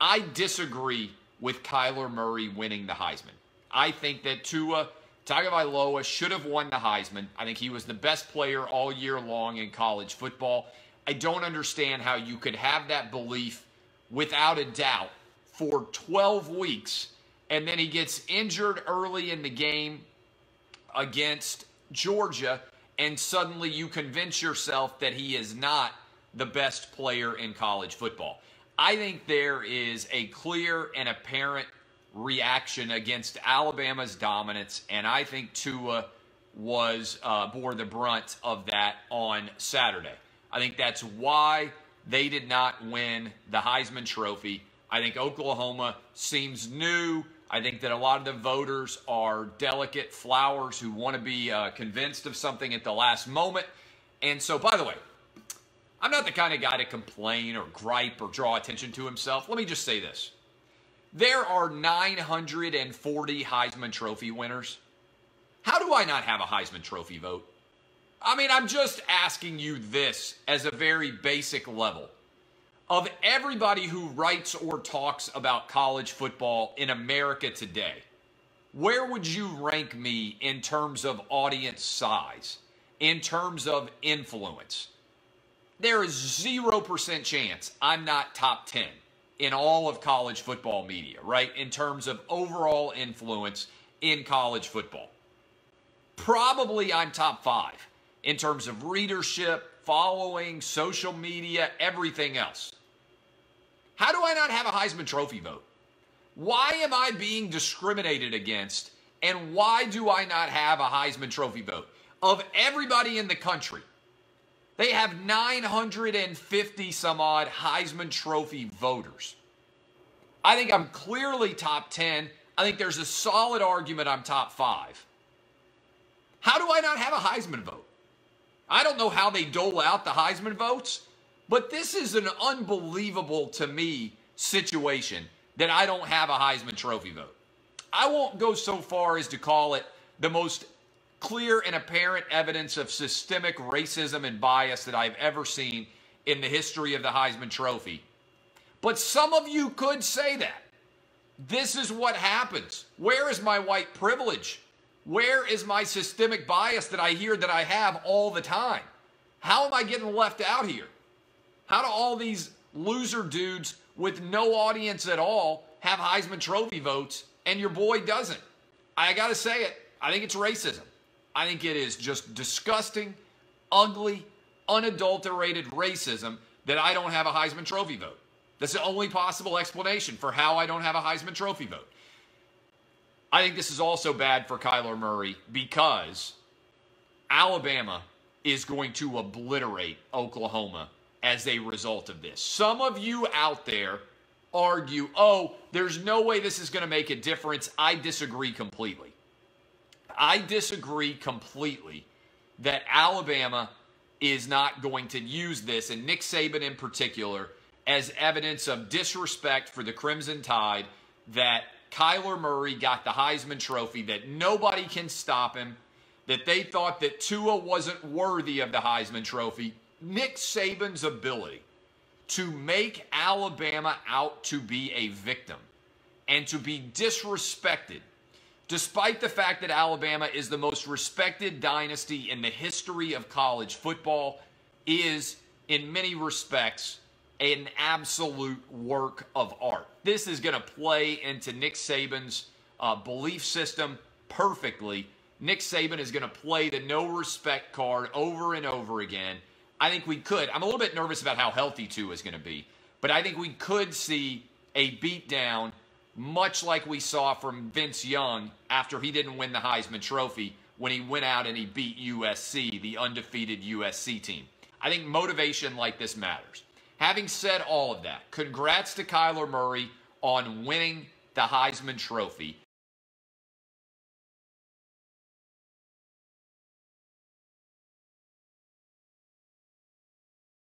I disagree with Kyler Murray winning the Heisman. I think that Tua Tagovailoa should have won the Heisman. I think he was the best player all year long in college football. I don't understand how you could have that belief without a doubt for 12 weeks, and then he gets injured early in the game against Georgia, and suddenly you convince yourself that he is not the best player in college football. I think there is a clear and apparent reaction against Alabama's dominance, and I think Tua bore the brunt of that on Saturday. I think that's why they did not win the Heisman Trophy. I think Oklahoma seems new. I think that a lot of the voters are delicate flowers who want to be convinced of something at the last moment. And so, by the way, I'm not the kind of guy to complain or gripe or draw attention to himself. Let me just say this. There are 940 Heisman Trophy winners. How do I not have a Heisman Trophy vote? I mean, I'm just asking you this as a very basic level. Of everybody who writes or talks about college football in America today, where would you rank me in terms of audience size, in terms of influence? There is 0% chance I'm not top 10 in all of college football media, right? In terms of overall influence in college football. Probably I'm top 5 in terms of readership, following, social media, everything else. How do I not have a Heisman Trophy vote? Why am I being discriminated against, and why do I not have a Heisman Trophy vote? Of everybody in the country, they have 950 some odd Heisman Trophy voters. I think I'm clearly top 10. I think there's a solid argument I'm top 5. How do I not have a Heisman vote? I don't know how they dole out the Heisman votes, but this is an unbelievable, to me, situation that I don't have a Heisman Trophy vote. I won't go so far as to call it the most clear and apparent evidence of systemic racism and bias that I've ever seen in the history of the Heisman Trophy. But some of you could say that. This is what happens. Where is my white privilege? Where is my systemic bias that I hear that I have all the time? How am I getting left out here? How do all these loser dudes with no audience at all have Heisman Trophy votes and your boy doesn't? I got to say it. I think it's racism. I think it is just disgusting, ugly, unadulterated racism that I don't have a Heisman Trophy vote. That's the only possible explanation for how I don't have a Heisman Trophy vote. I think this is also bad for Kyler Murray because Alabama is going to obliterate Oklahoma as a result of this. Some of you out there argue, oh, there's no way this is going to make a difference. I disagree completely. I disagree completely that Alabama is not going to use this, and Nick Saban in particular, as evidence of disrespect for the Crimson Tide, that Kyler Murray got the Heisman Trophy, that nobody can stop him, that they thought that Tua wasn't worthy of the Heisman Trophy. Nick Saban's ability to make Alabama out to be a victim and to be disrespected, despite the fact that Alabama is the most respected dynasty in the history of college football, is, in many respects, an absolute work of art. This is going to play into Nick Saban's belief system perfectly. Nick Saban is going to play the no respect card over and over again. I think we could. I'm a little bit nervous about how healthy Tua is going to be, but I think we could see a beatdown much like we saw from Vince Young after he didn't win the Heisman Trophy when he went out and he beat USC, the undefeated USC team. I think motivation like this matters. Having said all of that, congrats to Kyler Murray on winning the Heisman Trophy.